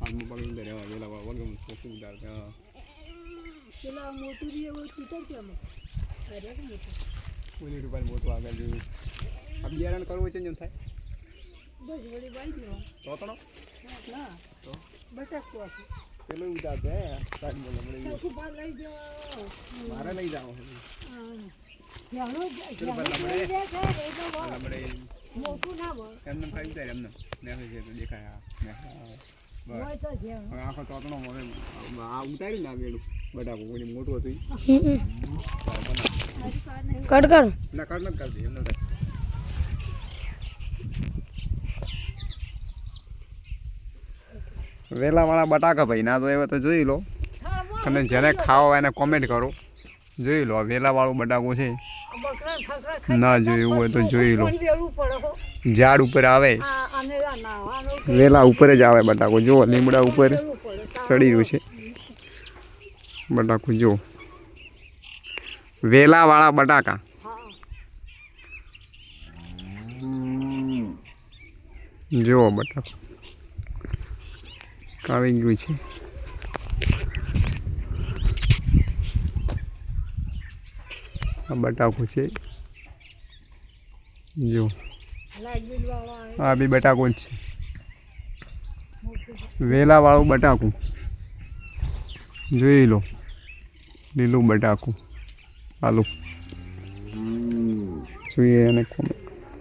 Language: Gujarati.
હાલમાં પકડી દે રેવા વેલા વગમ શું ઉતારતા પેલા મોટું બી એવું ચીટર કેમ અરે કે મોટું ₹20 મોટું આગળ જોયું આ બિયારણ કરવું છે ને થાય બસ વળી બાઈ દેવા તોતણો ના તો બટાકું આખું પેલું ઉતારતો હે સાઈડ બોલે મને ચાકુ બહાર લઈ જાઓ મારે લઈ જાવ મોટું ના હોય એમને ખાઈ ઉતારે એમને મેં છે તો દેખાય હોય તો જેમ આખો તોતણો હવે આ ઉતાર્યું ને આ વેલું બટાકું કોઈ મોટું હતું કટ કર ના કર નથી કરતી એમને થાય વેલાવાળા બટાકા ભાઈ ના તો એવા તો જોઈ લો અને જેને ખાવા એને કોમેન્ટ કરો જોઈ લો વેલાવાળું બટાકું છે ના જોયું હોય તો જોઈ લો ઝાડ ઉપર આવે વેલા ઉપર જ આવે બટાકું જો લીમડા ઉપર ચડી રહ્યું છે બટાકું જો વેલાવાળા બટાકા જો બટાકું આવી ગયું છે આ બટાકું છે જો આ બી બટાકું જ છે વેલાવાળું બટાકું જોઈ લો લીલું બટાકું આલુ જોઈએ અને